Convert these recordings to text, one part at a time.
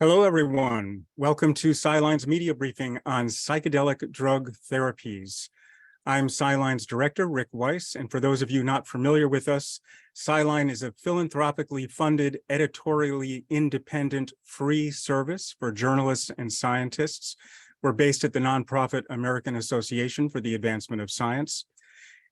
Hello, everyone. Welcome to SciLine's media briefing on psychedelic drug therapies. I'm SciLine's director, Rick Weiss, and for those of you not familiar with us, SciLine is a philanthropically funded, editorially independent, free service for journalists and scientists. We're based at the nonprofit American Association for the Advancement of Science.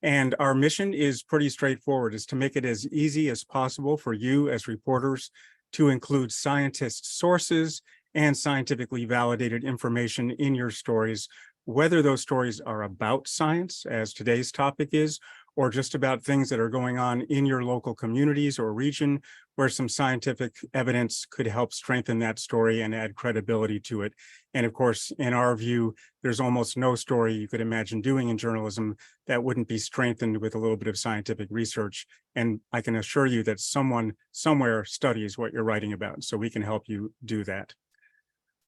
And our mission is pretty straightforward, is to make it as easy as possible for you as reporters to include scientist sources and scientifically validated information in your stories, whether those stories are about science, as today's topic is, or just about things that are going on in your local communities or region where some scientific evidence could help strengthen that story and add credibility to it. And of course, in our view, there's almost no story you could imagine doing in journalism that wouldn't be strengthened with a little bit of scientific research. And I can assure you that someone somewhere studies what you're writing about, so we can help you do that.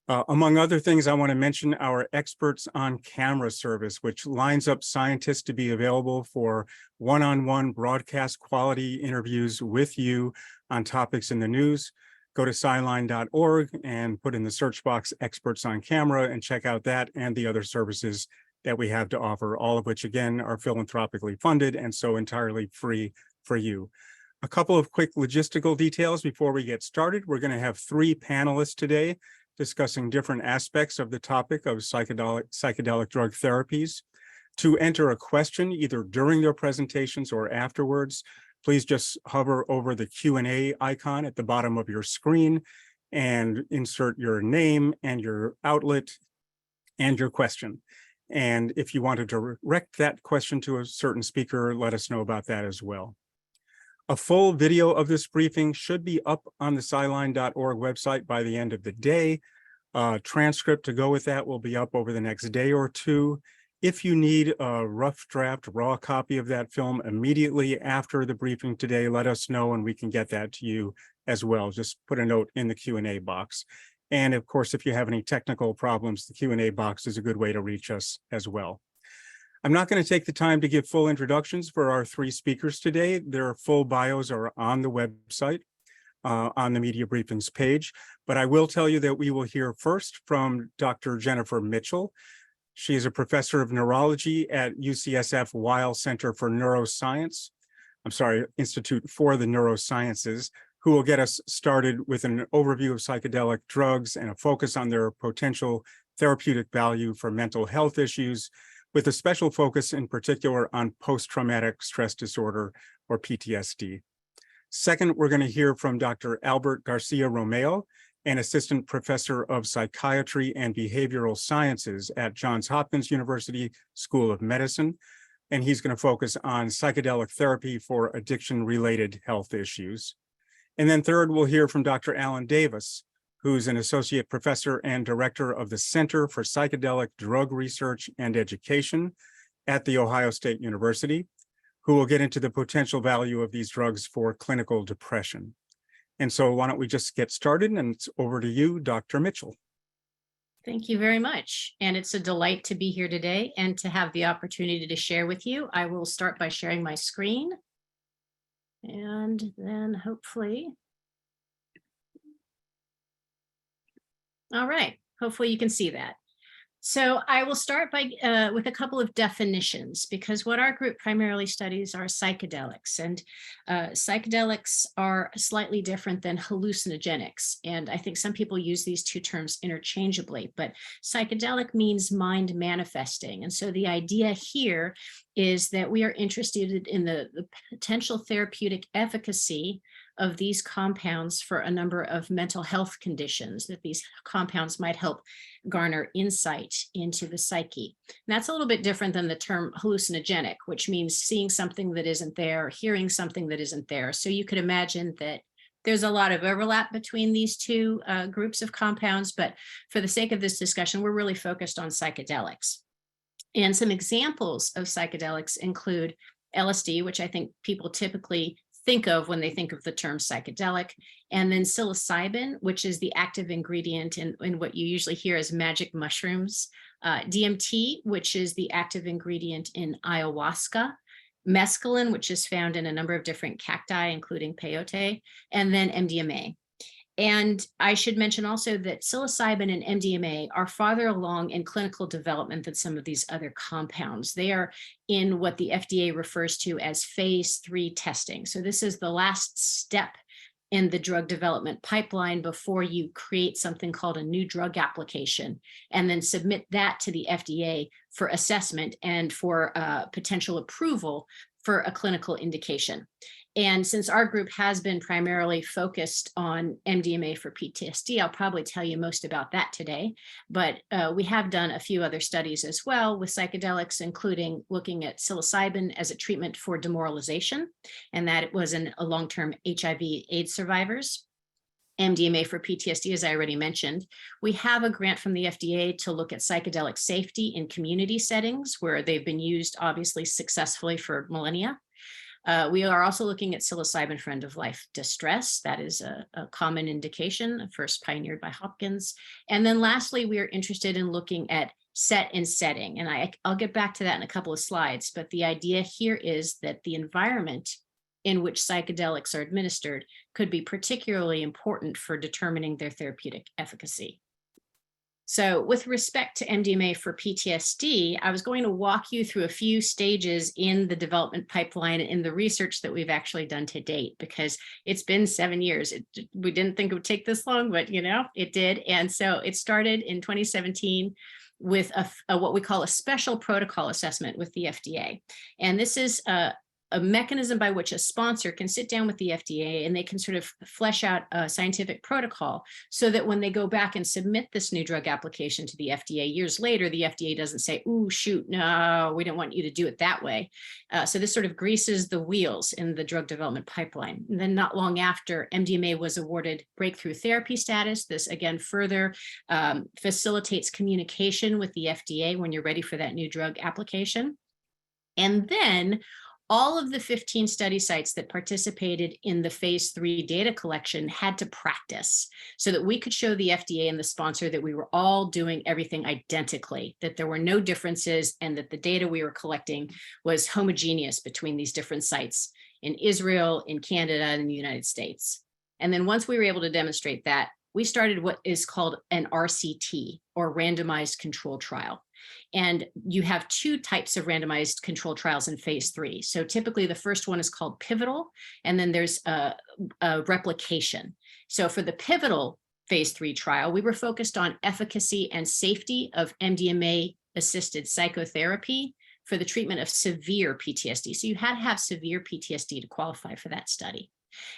Among other things, I want to mention our Experts on Camera service, which lines up scientists to be available for one-on-one broadcast quality interviews with you on topics in the news. Go to SciLine.org and put in the search box Experts on Camera and check out that and the other services that we have to offer, all of which, again, are philanthropically funded and so entirely free for you. A couple of quick logistical details before we get started. We're going to have 3 panelists today discussing different aspects of the topic of psychedelic drug therapies. To enter a question, either during their presentations or afterwards, please just hover over the Q&A icon at the bottom of your screen and insert your name and your outlet and your question. And if you want to direct that question to a certain speaker, let us know about that as well. A full video of this briefing should be up on the SciLine.org website by the end of the day. Transcript to go with that will be up over the next day or two. If you need a rough draft, raw copy of that film immediately after the briefing today, let us know and we can get that to you as well. Just put a note in the Q&A box. And of course, if you have any technical problems, the Q&A box is a good way to reach us as well. I'm not going to take the time to give full introductions for our 3 speakers today. Their full bios are on the website, on the media briefings page, but I will tell you that we will hear first from Dr. Jennifer Mitchell. She is a professor of neurology at UCSF Weill Center for Neuroscience, Institute for the Neurosciences, who will get us started with an overview of psychedelic drugs and a focus on their potential therapeutic value for mental health issues, with a special focus in particular on post-traumatic stress disorder, or PTSD. Second, we're going to hear from Dr. Albert Garcia Romeo, an assistant professor of psychiatry and behavioral sciences at Johns Hopkins University School of Medicine, and he's going to focus on psychedelic therapy for addiction-related health issues. And then third, we'll hear from Dr. Alan Davis, who's an associate professor and director of the Center for Psychedelic Drug Research and Education at The Ohio State University, who will get into the potential value of these drugs for clinical depression. And so why don't we just get started, and it's over to you, Dr. Mitchell. Thank you very much. And it's a delight to be here today and to have the opportunity to share with you. I will start by sharing my screen. And then hopefully, all right, hopefully you can see that. So I will start by with a couple of definitions, because what our group primarily studies are psychedelics, and psychedelics are slightly different than hallucinogenics. And I think some people use these 2 terms interchangeably, but psychedelic means mind manifesting. And so the idea here is that we are interested in the potential therapeutic efficacy of these compounds for a number of mental health conditions, that these compounds might help garner insight into the psyche. And that's a little bit different than the term hallucinogenic, which means seeing something that isn't there, hearing something that isn't there. So you could imagine that there's a lot of overlap between these 2 groups of compounds, but for the sake of this discussion, we're really focused on psychedelics. And some examples of psychedelics include LSD, which I think people typically think of when they think of the term psychedelic, and then psilocybin, which is the active ingredient in what you usually hear as magic mushrooms, DMT, which is the active ingredient in ayahuasca, mescaline, which is found in a number of different cacti, including peyote, and then MDMA. And I should mention also that psilocybin and MDMA are farther along in clinical development than some of these other compounds. They are in what the FDA refers to as phase 3 testing. So this is the last step in the drug development pipeline before you create something called a new drug application and then submit that to the FDA for assessment and for potential approval for a clinical indication. And since our group has been primarily focused on MDMA for PTSD, I'll probably tell you most about that today. But we have done a few other studies as well with psychedelics, including looking at psilocybin as a treatment for demoralization, and that it was in a long-term HIV/AIDS survivors. MDMA for PTSD, as I already mentioned. We have a grant from the FDA to look at psychedelic safety in community settings where they've been used obviously successfully for millennia. We are also looking at psilocybin for end-of-life distress. That is a common indication, first pioneered by Hopkins. And then lastly, we are interested in looking at set and setting. And I'll get back to that in a couple of slides, but the idea here is that the environment in which psychedelics are administered could be particularly important for determining their therapeutic efficacy. So with respect to MDMA for PTSD, I was going to walk you through a few stages in the development pipeline and in the research that we've actually done to date, because it's been 7 years. We didn't think it would take this long, but it did. And so it started in 2017 with what we call a special protocol assessment with the FDA. And this is a mechanism by which a sponsor can sit down with the FDA and they can sort of flesh out a scientific protocol so that when they go back and submit this new drug application to the FDA years later, the FDA doesn't say, "Ooh, shoot, no, we don't want you to do it that way." So this sort of greases the wheels in the drug development pipeline. And then not long after, MDMA was awarded breakthrough therapy status. This again further facilitates communication with the FDA when you're ready for that new drug application. And then all of the 15 study sites that participated in the phase 3 data collection had to practice so that we could show the FDA and the sponsor that we were all doing everything identically, that there were no differences, and that the data we were collecting was homogeneous between these different sites in Israel, in Canada, and in the United States. And then once we were able to demonstrate that, we started what is called an RCT, or randomized control trial. And you have two types of randomized control trials in phase 3. So typically the first one is called pivotal, and then there's a replication. So for the pivotal phase 3 trial, we were focused on efficacy and safety of MDMA-assisted psychotherapy for the treatment of severe PTSD. So you had to have severe PTSD to qualify for that study.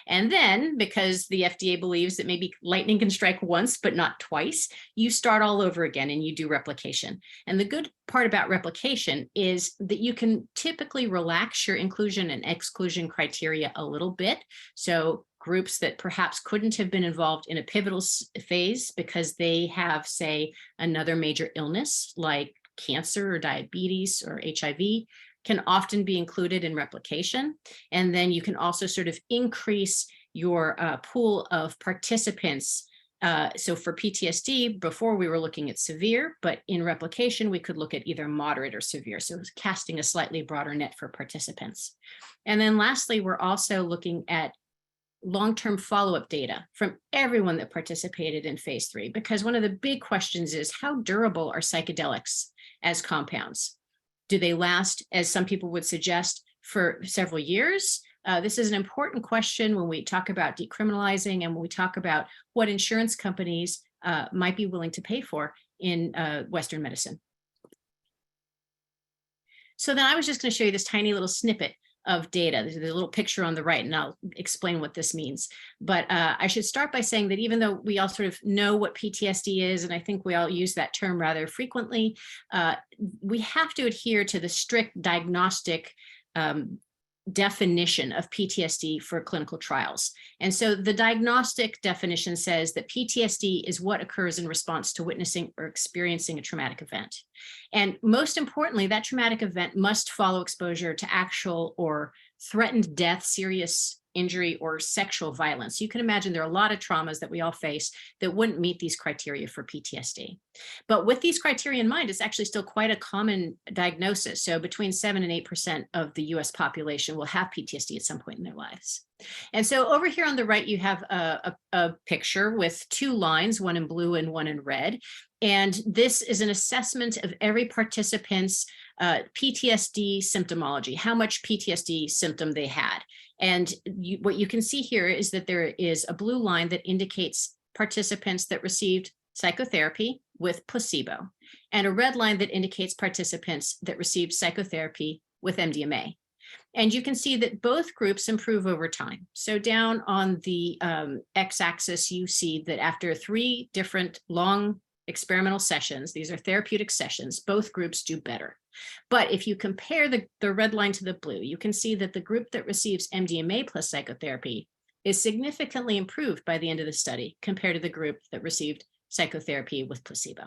And then, because the FDA believes that maybe lightning can strike once, but not twice, you start all over again and you do replication. And the good part about replication is that you can typically relax your inclusion and exclusion criteria a little bit. So groups that perhaps couldn't have been involved in a pivotal phase because they have, say, another major illness like cancer or diabetes or HIV, can often be included in replication. And then you can also sort of increase your pool of participants. So for PTSD, before we were looking at severe, but in replication, we could look at either moderate or severe. So it was casting a slightly broader net for participants. And then lastly, we're also looking at long-term follow-up data from everyone that participated in phase 3, because one of the big questions is, how durable are psychedelics as compounds? Do they last, as some people would suggest, for several years? This is an important question when we talk about decriminalizing and when we talk about what insurance companies might be willing to pay for in Western medicine. So then I was just going to show you this tiny little snippet of data. There's a little picture on the right, and I'll explain what this means. But I should start by saying that even though we all sort of know what PTSD is, and I think we all use that term rather frequently, we have to adhere to the strict diagnostic definition of PTSD for clinical trials. And so the diagnostic definition says that PTSD is what occurs in response to witnessing or experiencing a traumatic event. And most importantly, that traumatic event must follow exposure to actual or threatened death, serious injury, or sexual violence. You can imagine there are a lot of traumas that we all face that wouldn't meet these criteria for PTSD. But with these criteria in mind, it's actually still quite a common diagnosis. So between 7 and 8% of the US population will have PTSD at some point in their lives. And so over here on the right, you have a picture with two lines, one in blue and one in red. And this is an assessment of every participant's PTSD symptomology, how much PTSD symptom they had. And what you can see here is that there is a blue line that indicates participants that received psychotherapy with placebo, and a red line that indicates participants that received psychotherapy with MDMA. And you can see that both groups improve over time. So down on the x-axis, you see that after 3 different long experimental sessions, these are therapeutic sessions, both groups do better. But if you compare the red line to the blue, you can see that the group that receives MDMA plus psychotherapy is significantly improved by the end of the study compared to the group that received psychotherapy with placebo.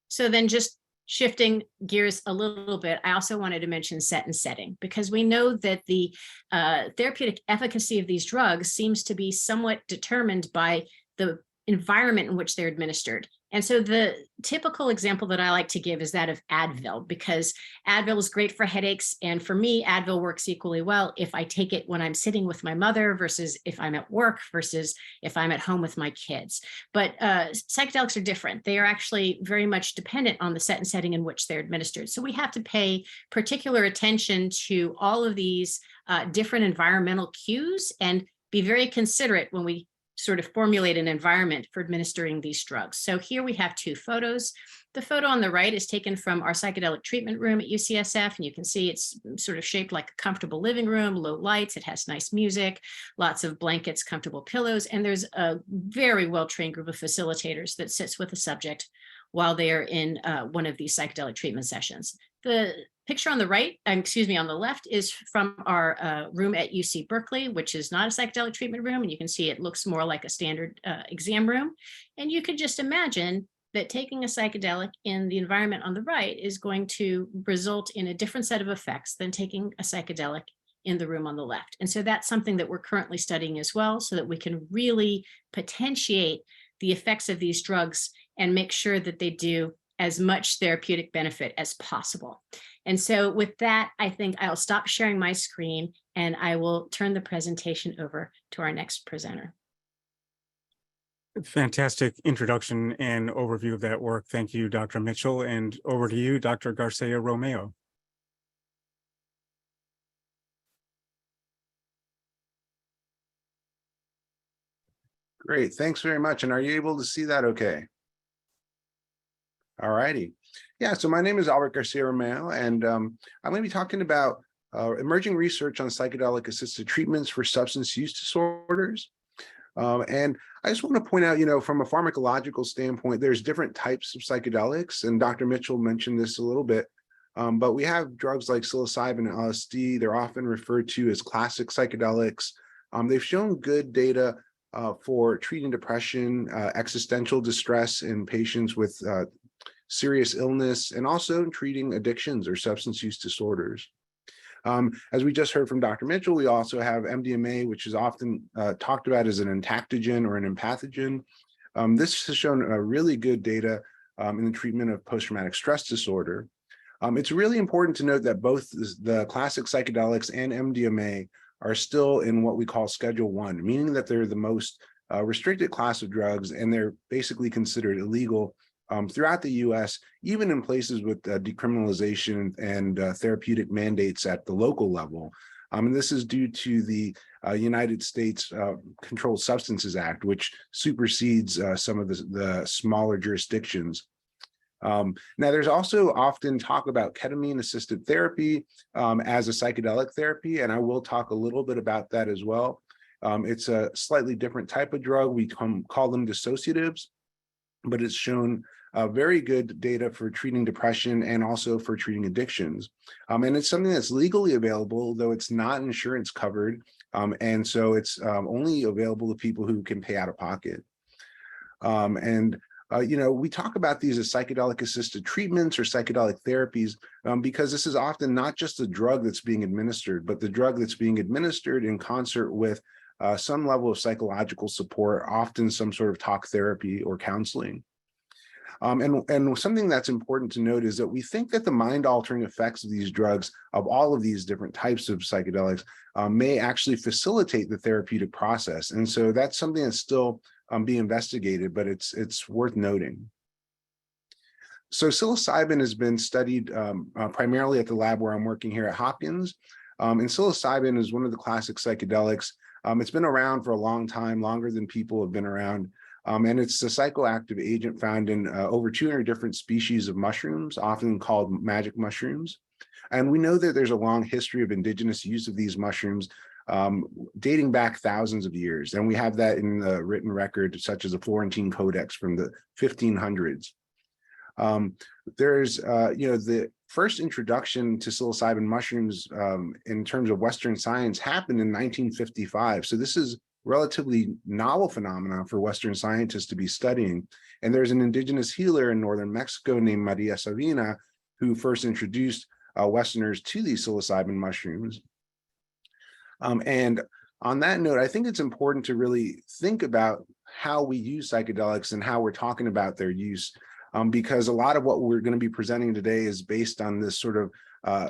So then just shifting gears a little bit, I also wanted to mention set and setting, because we know that the therapeutic efficacy of these drugs seems to be somewhat determined by the environment in which they're administered. And so the typical example that I like to give is that of Advil, because Advil is great for headaches. And for me, Advil works equally well if I take it when I'm sitting with my mother versus if I'm at work versus if I'm at home with my kids. But psychedelics are different. They are actually very much dependent on the set and setting in which they're administered. So we have to pay particular attention to all of these different environmental cues and be very considerate when we sort of formulate an environment for administering these drugs. So here we have 2 photos. The photo on the right is taken from our psychedelic treatment room at UCSF, and you can see it's sort of shaped like a comfortable living room, low lights, it has nice music, lots of blankets, comfortable pillows, and there's a very well-trained group of facilitators that sits with the subject while they are in one of these psychedelic treatment sessions. The picture on the right, on the left, is from our room at UC Berkeley, which is not a psychedelic treatment room. And you can see it looks more like a standard exam room. And you could just imagine that taking a psychedelic in the environment on the right is going to result in a different set of effects than taking a psychedelic in the room on the left. And so that's something that we're currently studying as well, so that we can really potentiate the effects of these drugs and make sure that they do as much therapeutic benefit as possible. And so with that, I think I'll stop sharing my screen and I will turn the presentation over to our next presenter. Fantastic introduction and overview of that work. Thank you, Dr. Mitchell. And over to you, Dr. Garcia Romeo. Great, thanks very much. And are you able to see that okay? All righty. Yeah, so my name is Albert Garcia Romeo, and I'm going to be talking about emerging research on psychedelic-assisted treatments for substance use disorders. And I just want to point out, from a pharmacological standpoint, there's different types of psychedelics, and Dr. Mitchell mentioned this a little bit, but we have drugs like psilocybin and LSD. They're often referred to as classic psychedelics. They've shown good data for treating depression, existential distress in patients with serious illness, and also treating addictions or substance use disorders. As we just heard from Dr. Mitchell, we also have MDMA, which is often talked about as an entactogen or an empathogen. This has shown really good data in the treatment of post-traumatic stress disorder. It's really important to note that both the classic psychedelics and MDMA are still in what we call Schedule 1, meaning that they're the most restricted class of drugs, and they're basically considered illegal throughout the US, even in places with decriminalization and therapeutic mandates at the local level. And this is due to the United States Controlled Substances Act, which supersedes some of the smaller jurisdictions. Now, there's also often talk about ketamine-assisted therapy as a psychedelic therapy, and I will talk a little bit about that as well. It's a slightly different type of drug. We call them dissociatives, but it's shown very good data for treating depression and also for treating addictions. And it's something that's legally available, though it's not insurance covered. And so it's only available to people who can pay out of pocket. We talk about these as psychedelic-assisted treatments or psychedelic therapies because this is often not just a drug that's being administered, but the drug that's being administered in concert with some level of psychological support, often some sort of talk therapy or counseling. And something that's important to note is that we think that the mind-altering effects of these drugs, of all of these different types of psychedelics, may actually facilitate the therapeutic process. And so that's something that's still being investigated, but it's worth noting. So psilocybin has been studied primarily at the lab where I'm working here at Hopkins. And psilocybin is one of the classic psychedelics. It's been around for a long time, longer than people have been around. And it's a psychoactive agent found in over 200 different species of mushrooms, often called magic mushrooms. And we know that there's a long history of indigenous use of these mushrooms dating back thousands of years. And we have that in the written record, such as the Florentine Codex from the 1500s. There's, the first introduction to psilocybin mushrooms in terms of Western science happened in 1955. So this is relatively novel phenomenon for Western scientists to be studying. And there's an indigenous healer in northern Mexico named Maria Sabina who first introduced Westerners to these psilocybin mushrooms. And on that note, I think it's important to really think about how we use psychedelics and how we're talking about their use, because a lot of what we're going to be presenting today is based on this sort of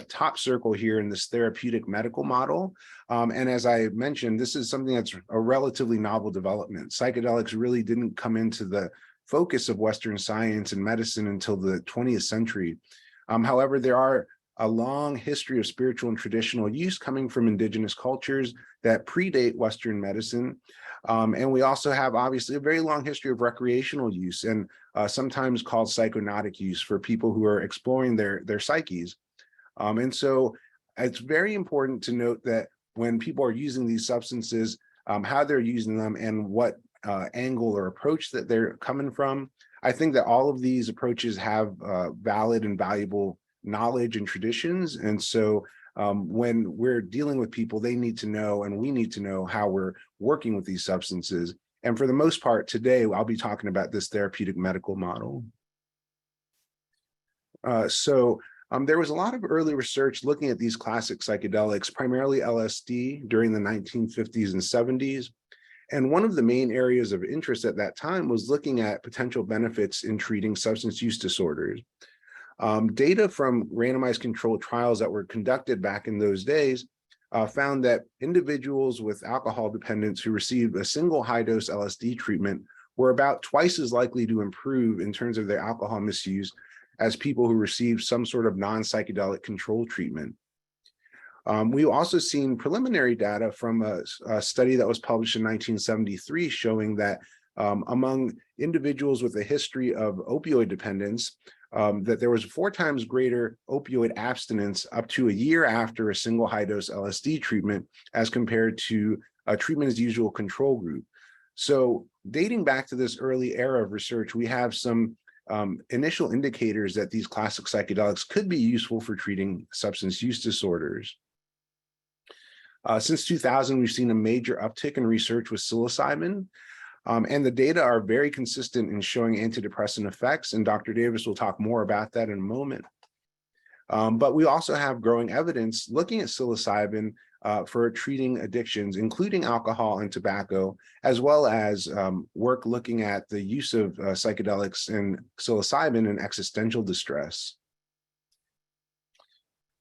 top circle here in this therapeutic medical model. And as I mentioned, this is something that's a relatively novel development. Psychedelics really didn't come into the focus of Western science and medicine until the 20th century. However, there are a long history of spiritual and traditional use coming from indigenous cultures that predate Western medicine. And we also have obviously a very long history of recreational use and sometimes called psychonautic use for people who are exploring their psyches. And so it's very important to note that when people are using these substances, how they're using them and what angle or approach that they're coming from. I think that all of these approaches have valid and valuable knowledge and traditions. And so when we're dealing with people, they need to know, and we need to know how we're working with these substances. And for the most part today, I'll be talking about this therapeutic medical model. There was a lot of early research looking at these classic psychedelics, primarily LSD during the 1950s and 70s. And one of the main areas of interest at that time was looking at potential benefits in treating substance use disorders. Data from randomized controlled trials that were conducted back in those days found that individuals with alcohol dependence who received a single high-dose LSD treatment were about twice as likely to improve in terms of their alcohol misuse as people who received some sort of non-psychedelic control treatment. We've also seen preliminary data from a study that was published in 1973 showing that among individuals with a history of opioid dependence, that there was 4 times greater opioid abstinence up to a year after a single high-dose LSD treatment as compared to a treatment as usual control group. So dating back to this early era of research, we have some initial indicators that these classic psychedelics could be useful for treating substance use disorders. Since 2000, we've seen a major uptick in research with psilocybin. And the data are very consistent in showing antidepressant effects, and Dr. Davis will talk more about that in a moment. But we also have growing evidence looking at psilocybin for treating addictions, including alcohol and tobacco, as well as work looking at the use of psychedelics and psilocybin in existential distress.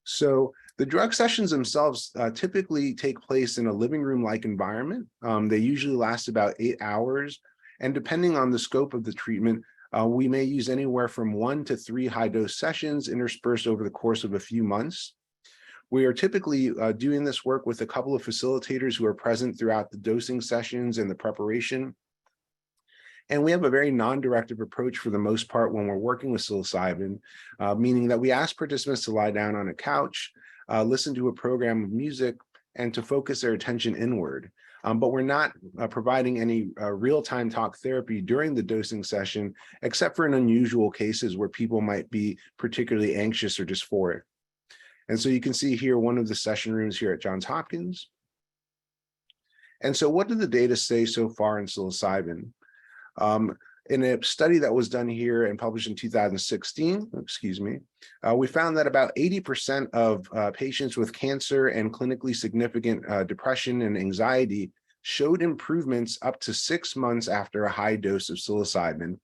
So the drug sessions themselves typically take place in a living room-like environment. They usually last about 8 hours. And depending on the scope of the treatment, we may use anywhere from 1 to 3 high-dose sessions interspersed over the course of a few months. We are typically doing this work with a couple of facilitators who are present throughout the dosing sessions and the preparation. And we have a very non-directive approach for the most part when we're working with psilocybin, meaning that we ask participants to lie down on a couch, listen to a program of music, and to focus their attention inward. But we're not providing any real-time talk therapy during the dosing session, except for in unusual cases where people might be particularly anxious or dysphoric. And so you can see here one of the session rooms here at Johns Hopkins. And so what did the data say so far in psilocybin? In a study that was done here and published in 2016, we found that about 80% of patients with cancer and clinically significant depression and anxiety showed improvements up to 6 months after a high dose of psilocybin.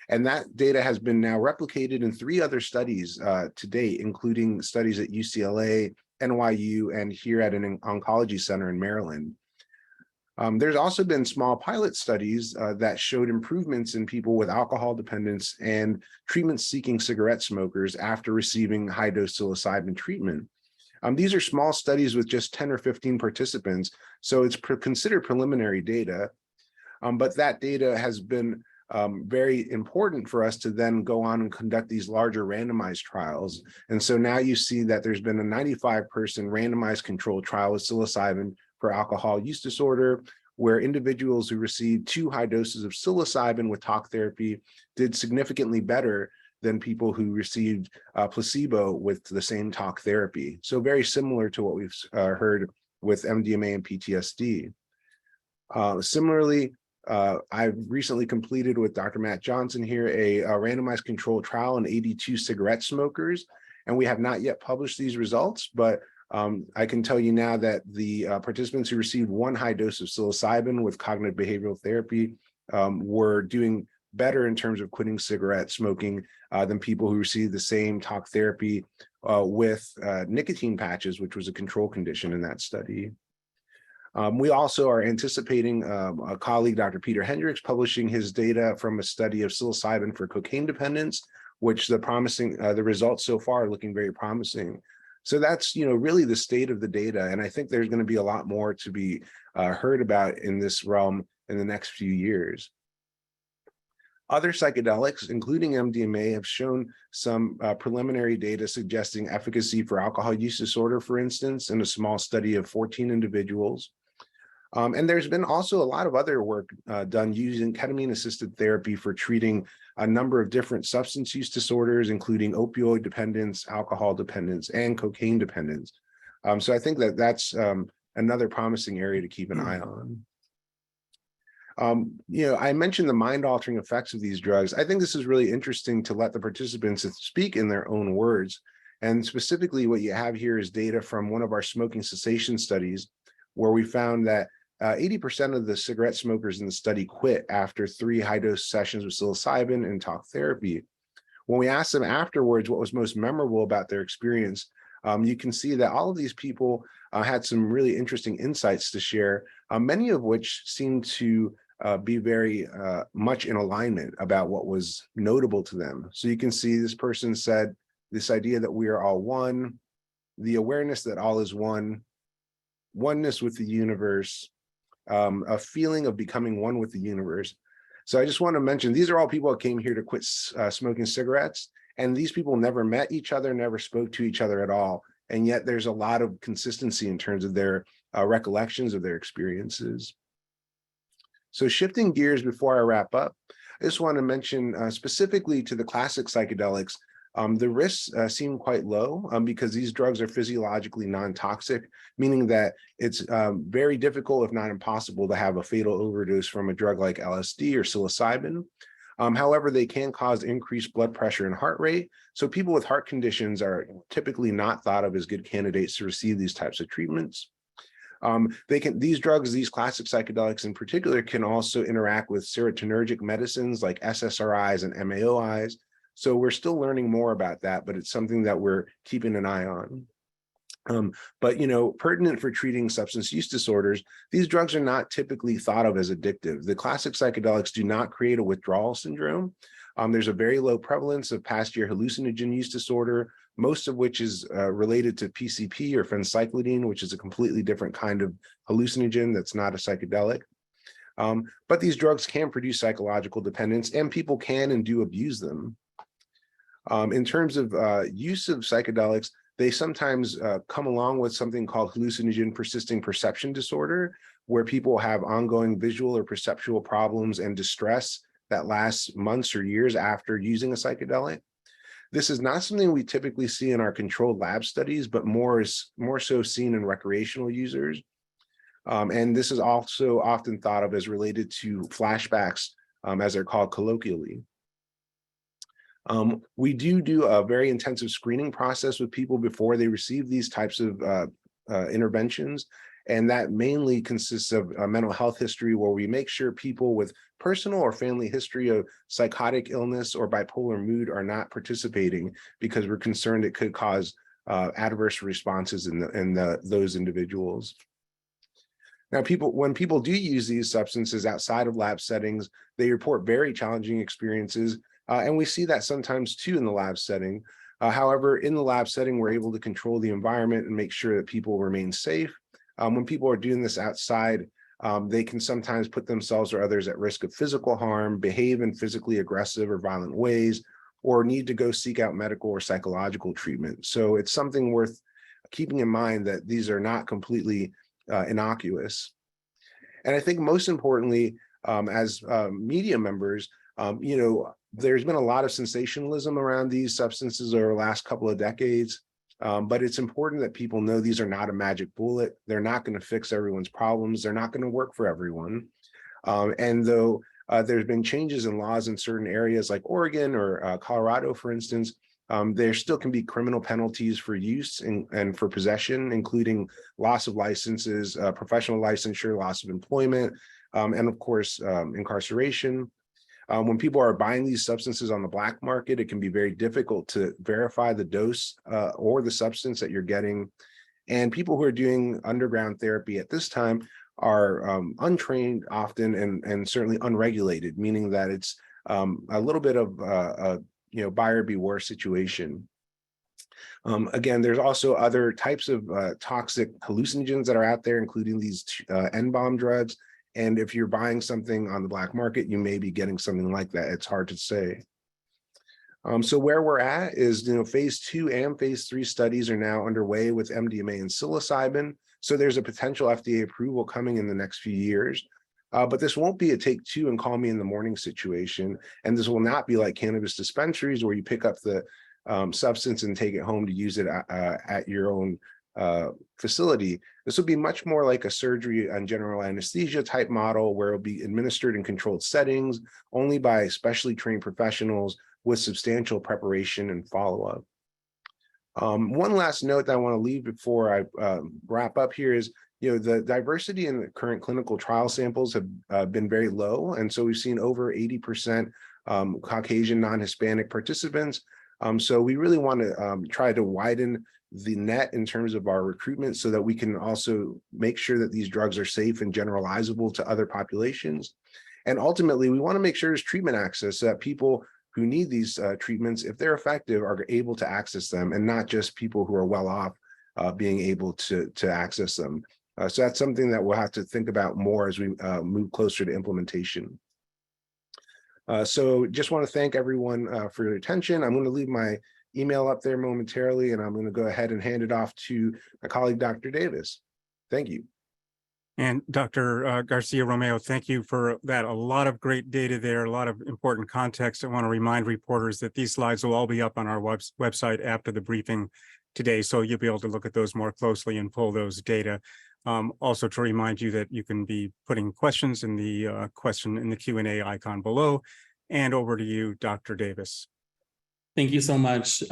And that data has been now replicated in 3 other studies to date, including studies at UCLA, NYU, and here at an oncology center in Maryland. There's also been small pilot studies that showed improvements in people with alcohol dependence and treatment-seeking cigarette smokers after receiving high-dose psilocybin treatment. These are small studies with just 10 or 15 participants, so it's considered preliminary data, but that data has been very important for us to then go on and conduct these larger randomized trials. And so now you see that there's been a 95-person randomized controlled trial with psilocybin for alcohol use disorder, where individuals who received 2 high doses of psilocybin with talk therapy did significantly better than people who received placebo with the same talk therapy. So very similar to what we've heard with MDMA and PTSD. Similarly, I've recently completed with Dr. Matt Johnson here a randomized controlled trial on 82 cigarette smokers, and we have not yet published these results, but I can tell you now that the participants who received 1 high dose of psilocybin with cognitive behavioral therapy were doing better in terms of quitting cigarette smoking than people who received the same talk therapy with nicotine patches, which was a control condition in that study. We also are anticipating a colleague, Dr. Peter Hendricks, publishing his data from a study of psilocybin for cocaine dependence, which the results so far are looking very promising. So that's, really the state of the data. And I think there's going to be a lot more to be heard about in this realm in the next few years. Other psychedelics, including MDMA, have shown some preliminary data suggesting efficacy for alcohol use disorder, for instance, in a small study of 14 individuals. And there's been also a lot of other work done using ketamine-assisted therapy for treating a number of different substance use disorders, including opioid dependence, alcohol dependence, and cocaine dependence. So I think that that's another promising area to keep an eye on. I mentioned the mind-altering effects of these drugs. I think this is really interesting to let the participants speak in their own words. And specifically, what you have here is data from one of our smoking cessation studies, where we found that 80% of the cigarette smokers in the study quit after 3 high-dose sessions with psilocybin and talk therapy. When we asked them afterwards what was most memorable about their experience, you can see that all of these people had some really interesting insights to share, many of which seemed to be very much in alignment about what was notable to them. So you can see this person said this idea that we are all one, the awareness that all is one, oneness with the universe, a feeling of becoming one with the universe. So I just want to mention, these are all people that came here to quit smoking cigarettes, and these people never met each other, never spoke to each other at all. And yet there's a lot of consistency in terms of their recollections of their experiences. So shifting gears before I wrap up, I just want to mention specifically to the classic psychedelics, the risks seem quite low because these drugs are physiologically non-toxic, meaning that it's very difficult, if not impossible, to have a fatal overdose from a drug like LSD or psilocybin. However, they can cause increased blood pressure and heart rate. So people with heart conditions are typically not thought of as good candidates to receive these types of treatments. These drugs, these classic psychedelics in particular, can also interact with serotonergic medicines like SSRIs and MAOIs. So we're still learning more about that, but it's something that we're keeping an eye on. But pertinent for treating substance use disorders, these drugs are not typically thought of as addictive. The classic psychedelics do not create a withdrawal syndrome. There's a very low prevalence of past year hallucinogen use disorder, most of which is related to PCP or phencyclidine, which is a completely different kind of hallucinogen that's not a psychedelic. But these drugs can produce psychological dependence, and people can and do abuse them. In terms of use of psychedelics, they sometimes come along with something called hallucinogen persisting perception disorder, where people have ongoing visual or perceptual problems and distress that lasts months or years after using a psychedelic. This is not something we typically see in our controlled lab studies, but more so seen in recreational users. And this is also often thought of as related to flashbacks, as they're called colloquially. We do a very intensive screening process with people before they receive these types of interventions. And that mainly consists of a mental health history, where we make sure people with personal or family history of psychotic illness or bipolar mood are not participating, because we're concerned it could cause adverse responses in those individuals. Now, when people do use these substances outside of lab settings, they report very challenging experiences, and we see that sometimes too in the lab setting. However, in the lab setting, we're able to control the environment and make sure that people remain safe. When people are doing this outside, they can sometimes put themselves or others at risk of physical harm, behave in physically aggressive or violent ways, or need to go seek out medical or psychological treatment. So it's something worth keeping in mind that these are not completely innocuous. And I think most importantly, as media members, there's been a lot of sensationalism around these substances over the last couple of decades. But it's important that people know these are not a magic bullet. They're not going to fix everyone's problems. They're not going to work for everyone. And though there's been changes in laws in certain areas like Oregon or Colorado, for instance, there still can be criminal penalties for use and for possession, including loss of licenses, professional licensure, loss of employment, and of course, incarceration. When people are buying these substances on the black market, it can be very difficult to verify the dose or the substance that you're getting. And people who are doing underground therapy at this time are untrained often and certainly unregulated, meaning that it's a little bit of a buyer beware situation. Again, there's also other types of toxic hallucinogens that are out there, including these N-bomb drugs. And if you're buying something on the black market, you may be getting something like that. It's hard to say. So where we're at is, phase 2 and phase 3 studies are now underway with MDMA and psilocybin. So there's a potential FDA approval coming in the next few years. But this won't be a take two and call me in the morning situation. And this will not be like cannabis dispensaries where you pick up the substance and take it home to use it at your own facility. This will be much more like a surgery and general anesthesia type model, where it'll be administered in controlled settings only by specially trained professionals with substantial preparation and follow-up. One last note that I want to leave before I wrap up here is, the diversity in the current clinical trial samples have been very low. And so we've seen over 80% Caucasian non-Hispanic participants. So we really want to try to widen the net in terms of our recruitment so that we can also make sure that these drugs are safe and generalizable to other populations. And ultimately, we want to make sure there's treatment access so that people who need these treatments, if they're effective, are able to access them, and not just people who are well off being able to access them. So that's something that we'll have to think about more as we move closer to implementation. So just want to thank everyone for your attention. I'm going to leave my email up there momentarily, and I'm going to go ahead and hand it off to my colleague, Dr. Davis. Thank you. And Dr. Garcia Romeo, thank you for that. A lot of great data there, a lot of important context. I want to remind reporters that these slides will all be up on our website after the briefing today, so you'll be able to look at those more closely and pull those data. Also to remind you that you can be putting questions in the Q&A icon below. And over to you, Dr. Davis. Thank you so much.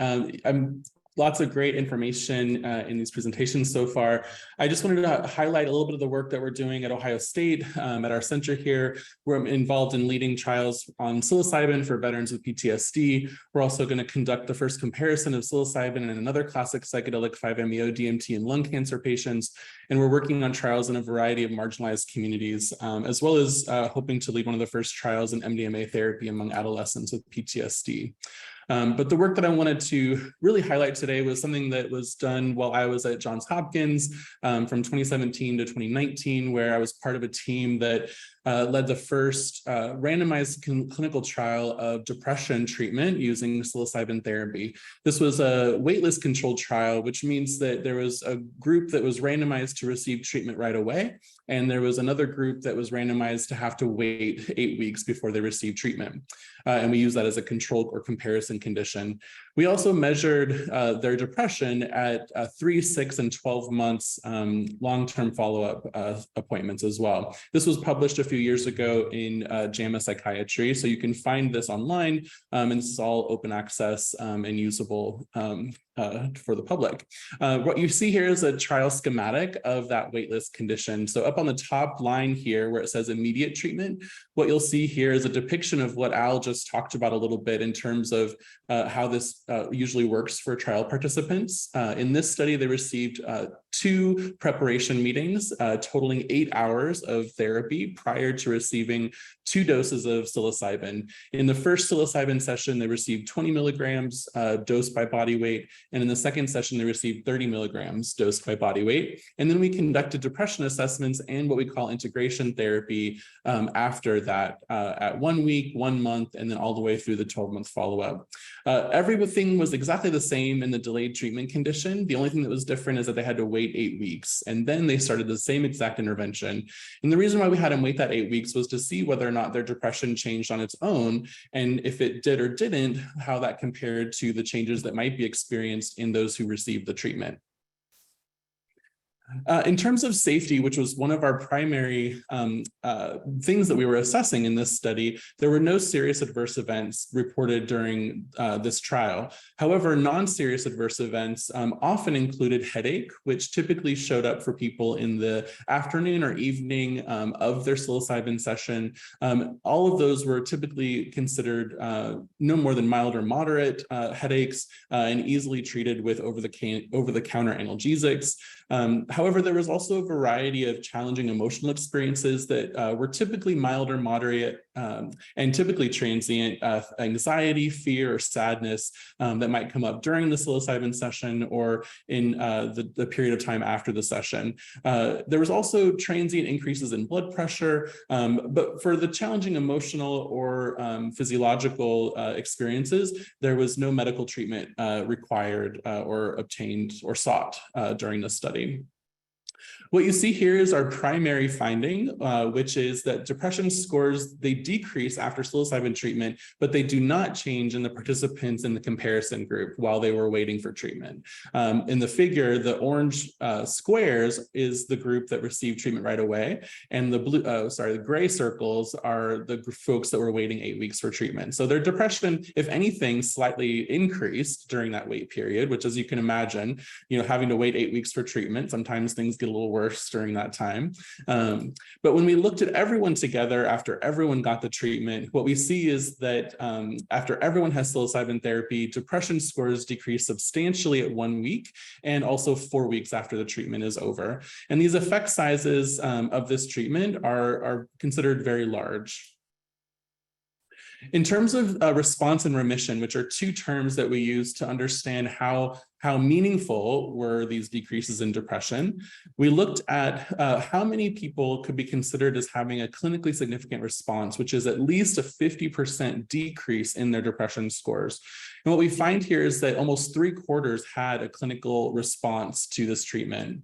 Lots of great information in these presentations so far. I just wanted to highlight a little bit of the work that we're doing at Ohio State at our center here. We're involved in leading trials on psilocybin for veterans with PTSD. We're also going to conduct the first comparison of psilocybin and another classic psychedelic 5-MeO DMT in lung cancer patients. And we're working on trials in a variety of marginalized communities, as well as hoping to lead one of the first trials in MDMA therapy among adolescents with PTSD. But the work that I wanted to really highlight today was something that was done while I was at Johns Hopkins from 2017 to 2019, where I was part of a team that led the first randomized clinical trial of depression treatment using psilocybin therapy. This was a waitlist controlled trial, which means that there was a group that was randomized to receive treatment right away, and there was another group that was randomized to have to wait 8 weeks before they received treatment. And we use that as a control or comparison condition. We also measured their depression at 3, 6, and 12 months long-term follow-up appointments as well. This was published a few years ago in JAMA Psychiatry, so you can find this online, and this is all open access and usable for the public. What you see here is a trial schematic of that waitlist condition. So up on the top line here where it says immediate treatment, what you'll see here is a depiction of what Al just talked about a little bit in terms of how this usually works for trial participants. In this study, they received 2 preparation meetings totaling 8 hours of therapy prior to receiving 2 doses of psilocybin. In the first psilocybin session, they received 20 milligrams dosed by body weight. And in the second session, they received 30 milligrams dosed by body weight. And then we conducted depression assessments and what we call integration therapy after that at 1 week, 1 month, and then all the way through the 12-month follow-up. Everything was exactly the same in the delayed treatment condition. The only thing that was different is that they had to wait 8 weeks, and then they started the same exact intervention. And the reason why we had them wait that 8 weeks was to see whether or not their depression changed on its own, and if it did or didn't, how that compared to the changes that might be experienced in those who received the treatment. In terms of safety, which was one of our primary things that we were assessing in this study, there were no serious adverse events reported during this trial. However, non-serious adverse events often included headache, which typically showed up for people in the afternoon or evening of their psilocybin session. All of those were typically considered no more than mild or moderate headaches and easily treated with over-the-counter analgesics. However, there was also a variety of challenging emotional experiences that were typically mild or moderate and typically transient, anxiety, fear, or sadness that might come up during the psilocybin session or in the period of time after the session. There was also transient increases in blood pressure, but for the challenging emotional or physiological experiences, there was no medical treatment required or obtained or sought during the study. What you see here is our primary finding, which is that depression scores, they decrease after psilocybin treatment, but they do not change in the participants in the comparison group while they were waiting for treatment. In the figure, the orange squares is the group that received treatment right away, and the blue, the gray circles are the folks that were waiting 8 weeks for treatment. So their depression, if anything, slightly increased during that wait period, which, as you can imagine, having to wait 8 weeks for treatment, sometimes things get a little worse during that time. But when we looked at everyone together after everyone got the treatment, what we see is that after everyone has psilocybin therapy, depression scores decrease substantially at 1 week and also 4 weeks after the treatment is over. And these effect sizes of this treatment are considered very large. In terms of response and remission, which are 2 terms that we use to understand how meaningful were these decreases in depression, we looked at how many people could be considered as having a clinically significant response, which is at least a 50% decrease in their depression scores. And what we find here is that almost 3/4 had a clinical response to this treatment.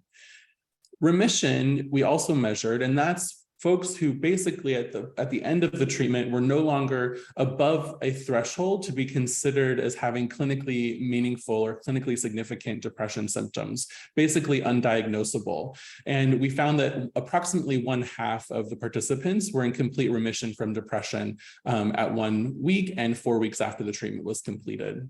Remission, we also measured, and that's folks who basically at the end of the treatment were no longer above a threshold to be considered as having clinically meaningful or clinically significant depression symptoms, basically undiagnosable. And we found that approximately 1/2 of the participants were in complete remission from depression at 1 week and 4 weeks after the treatment was completed.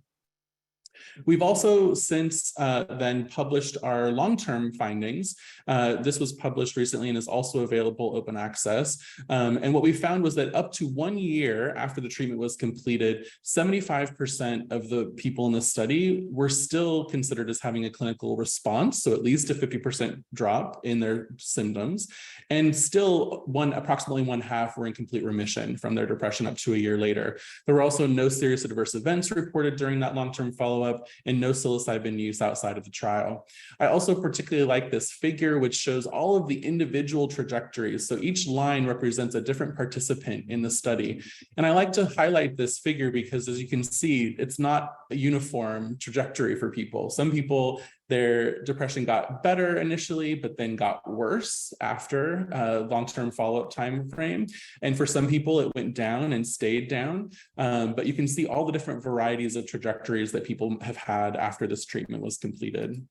We've also since then published our long-term findings. This was published recently and is also available open access. And what we found was that up to 1 year after the treatment was completed, 75% of the people in the study were still considered as having a clinical response, so at least a 50% drop in their symptoms. And still approximately 1/2 were in complete remission from their depression up to a year later. There were also no serious adverse events reported during that long-term follow-up and no psilocybin use outside of the trial. I also particularly like this figure, which shows all of the individual trajectories. So each line represents a different participant in the study. And I like to highlight this figure because, as you can see, it's not a uniform trajectory for people. Some people, their depression got better initially, but then got worse after a long-term follow-up time frame. And for some people, it went down and stayed down. But you can see all the different varieties of trajectories that people have had after this treatment was completed.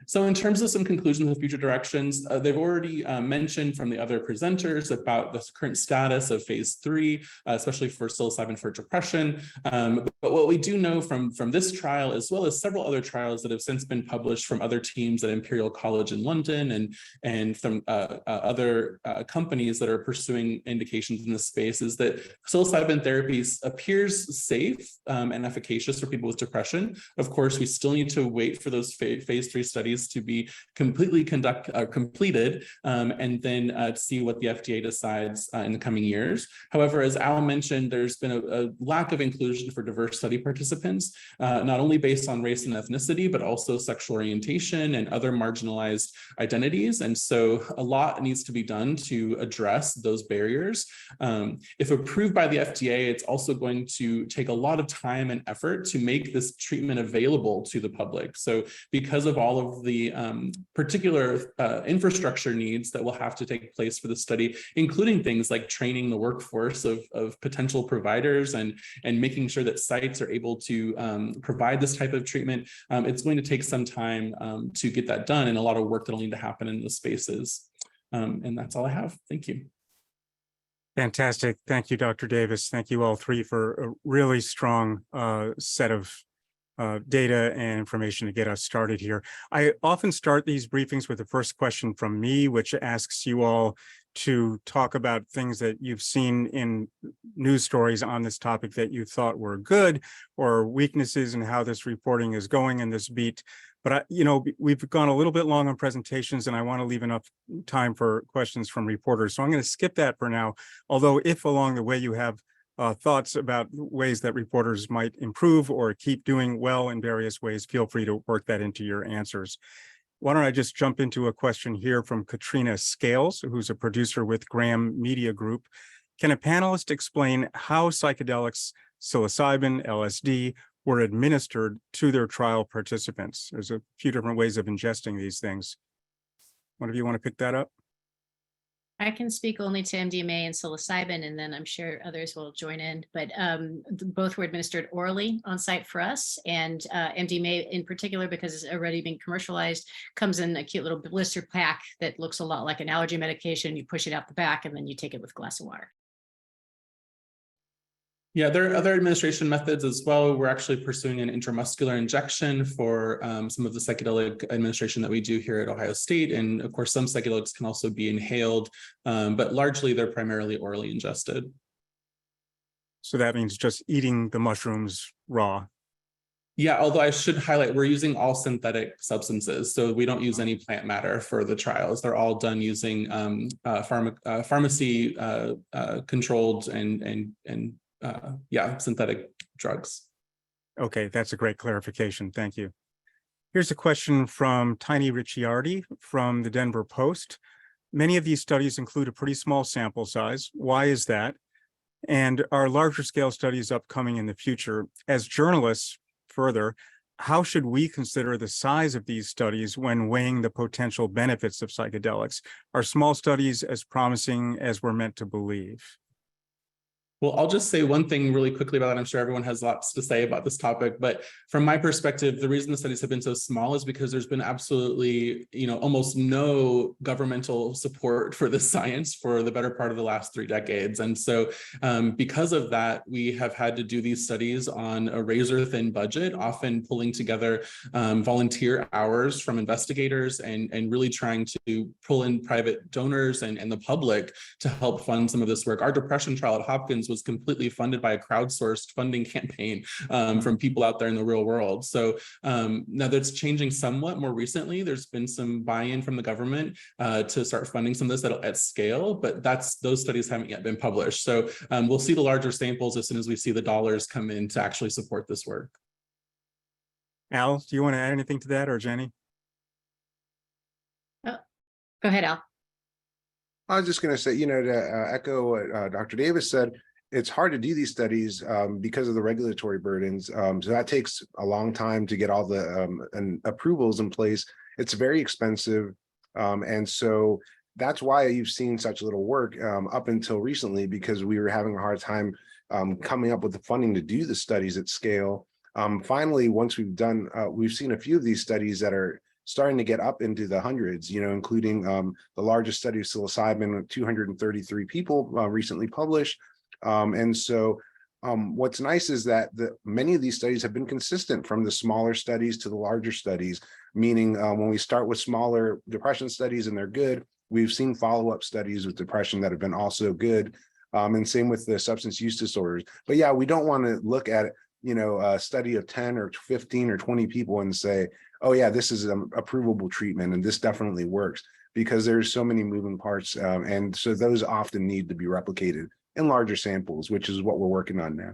So in terms of some conclusions of future directions, they've already mentioned from the other presenters about the current status of phase 3, especially for psilocybin for depression. But what we do know from this trial, as well as several other trials that have since been published from other teams at Imperial College in London and from other companies that are pursuing indications in this space, is that psilocybin therapies appears safe and efficacious for people with depression. Of course, we still need to wait for those phase 3 studies to be completely completed and then see what the FDA decides in the coming years. However, as Al mentioned, there's been a lack of inclusion for diverse study participants, not only based on race and ethnicity, but also sexual orientation and other marginalized identities. And so a lot needs to be done to address those barriers. If approved by the FDA, it's also going to take a lot of time and effort to make this treatment available to the public. So because of all of the particular infrastructure needs that will have to take place for the study, including things like training the workforce of potential providers and making sure that sites are able to provide this type of treatment, it's going to take some time to get that done, and a lot of work that'll need to happen in those spaces. And that's all I have. Thank you. Fantastic. Thank you, Dr. Davis. Thank you all three for a really strong set of data and information to get us started here. I often start these briefings with the first question from me, which asks you all to talk about things that you've seen in news stories on this topic that you thought were good, or weaknesses in how this reporting is going in this beat. But we've gone a little bit long on presentations, and I want to leave enough time for questions from reporters. So I'm going to skip that for now. Although if along the way you have thoughts about ways that reporters might improve or keep doing well in various ways, feel free to work that into your answers. Why don't I just jump into a question here from Katrina Scales, who's a producer with Graham Media Group. Can a panelist explain how psychedelics, psilocybin, LSD, were administered to their trial participants? There's a few different ways of ingesting these things. One of you want to pick that up? I can speak only to MDMA and psilocybin, and then I'm sure others will join in, but both were administered orally on site for us, and MDMA in particular, because it's already been commercialized, comes in a cute little blister pack that looks a lot like an allergy medication. You push it out the back and then you take it with a glass of water. Yeah, there are other administration methods as well. We're actually pursuing an intramuscular injection for some of the psychedelic administration that we do here at Ohio State. And of course, some psychedelics can also be inhaled, but largely they're primarily orally ingested. So that means just eating the mushrooms raw. Yeah, although I should highlight, we're using all synthetic substances. So we don't use any plant matter for the trials. They're all done using pharmacy controlled and synthetic drugs. Okay, that's a great clarification. Thank you. Here's a question from Tiny Ricciardi from the Denver Post. Many of these studies include a pretty small sample size. Why is that? And are larger scale studies upcoming in the future? As journalists, further, how should we consider the size of these studies when weighing the potential benefits of psychedelics? Are small studies as promising as we're meant to believe? Well, I'll just say one thing really quickly about that. I'm sure everyone has lots to say about this topic, but from my perspective, the reason the studies have been so small is because there's been absolutely, almost no governmental support for this science for the better part of the last 3 decades. And so because of that, we have had to do these studies on a razor thin budget, often pulling together volunteer hours from investigators and really trying to pull in private donors and the public to help fund some of this work. Our depression trial at Hopkins was completely funded by a crowdsourced funding campaign from people out there in the real world. So now that's changing somewhat more recently. There's been some buy-in from the government to start funding some of this at scale, but those studies haven't yet been published. So we'll see the larger samples as soon as we see the dollars come in to actually support this work. Al, do you want to add anything to that, or Jenny? Oh, go ahead, Al. I was just going to say, to echo what Dr. Davis said, it's hard to do these studies because of the regulatory burdens. So that takes a long time to get all the approvals in place. It's very expensive. And so that's why you've seen such little work up until recently, because we were having a hard time coming up with the funding to do the studies at scale. Finally, once we've seen a few of these studies that are starting to get up into the hundreds, including the largest study of psilocybin with 233 people recently published. And so what's nice is that many of these studies have been consistent from the smaller studies to the larger studies, meaning when we start with smaller depression studies and they're good, we've seen follow-up studies with depression that have been also good. And same with the substance use disorders. But yeah, we don't want to look at, a study of 10 or 15 or 20 people and say, oh yeah, this is an approvable treatment and this definitely works, because there's so many moving parts. And so those often need to be replicated in larger samples, which is what we're working on now.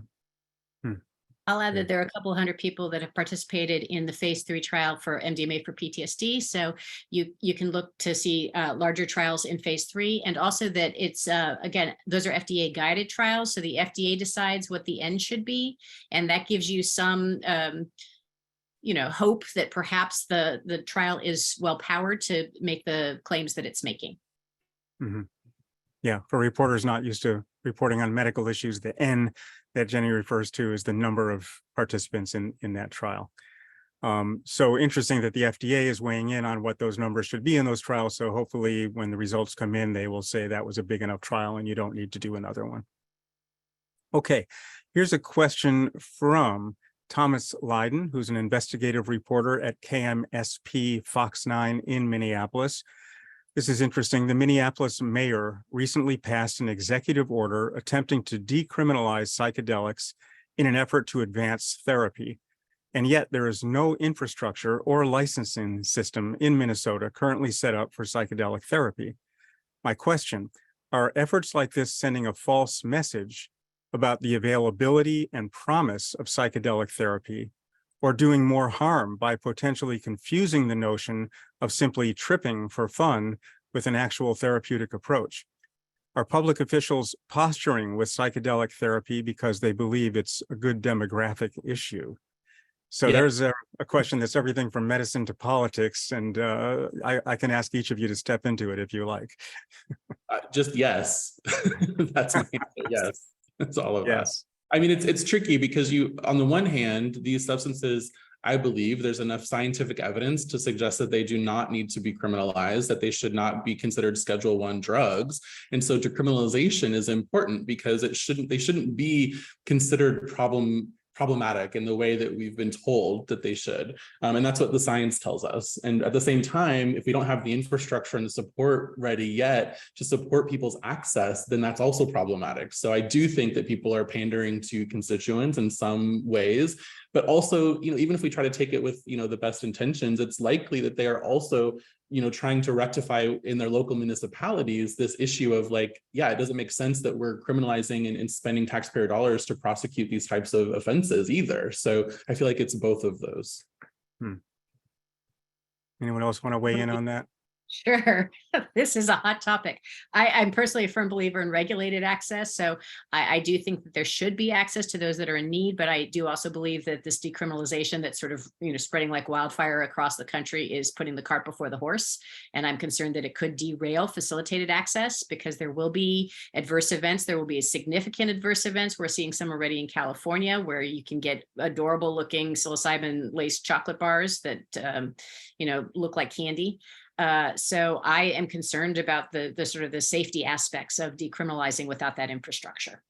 I'll add that there are a couple hundred people that have participated in the phase 3 trial for MDMA for PTSD. So you can look to see larger trials in phase 3, and also that it's, again, those are FDA guided trials. So the FDA decides what the end should be. And that gives you some, hope that perhaps the trial is well powered to make the claims that it's making. Mm-hmm. Yeah, for reporters not used to reporting on medical issues, the N that Jenny refers to is the number of participants in that trial. So interesting that the FDA is weighing in on what those numbers should be in those trials. So hopefully when the results come in, they will say that was a big enough trial and you don't need to do another one. Okay, here's a question from Thomas Lydon, who's an investigative reporter at KMSP Fox 9 in Minneapolis. This is interesting. The Minneapolis mayor recently passed an executive order attempting to decriminalize psychedelics in an effort to advance therapy. And yet there is no infrastructure or licensing system in Minnesota currently set up for psychedelic therapy. My question, are efforts like this sending a false message about the availability and promise of psychedelic therapy, or doing more harm by potentially confusing the notion of simply tripping for fun with an actual therapeutic approach? Are public officials posturing with psychedelic therapy because they believe it's a good demographic issue? So there's a question that's everything from medicine to politics, and I can ask each of you to step into it if you like. Just yes. That's my answer. Yes. That's all of Yes. that. I mean, it's tricky because on the one hand, these substances, I believe there's enough scientific evidence to suggest that they do not need to be criminalized, that they should not be considered Schedule I drugs. And so decriminalization is important because they shouldn't be considered problematic in the way that we've been told that they should. And that's what the science tells us. And at the same time, if we don't have the infrastructure and the support ready yet to support people's access, then that's also problematic. So I do think that people are pandering to constituents in some ways, but also, even if we try to take it with, the best intentions, it's likely that they are also trying to rectify in their local municipalities this issue of it doesn't make sense that we're criminalizing and spending taxpayer dollars to prosecute these types of offenses either. So I feel like it's both of those. Anyone else want to weigh in on that? Sure. This is a hot topic. I'm personally a firm believer in regulated access. So I do think that there should be access to those that are in need, but I do also believe that this decriminalization that's sort of, spreading like wildfire across the country is putting the cart before the horse. And I'm concerned that it could derail facilitated access because there will be adverse events. There will be significant adverse events. We're seeing some already in California where you can get adorable looking psilocybin laced chocolate bars that, look like candy. So I am concerned about the sort of the safety aspects of decriminalizing without that infrastructure.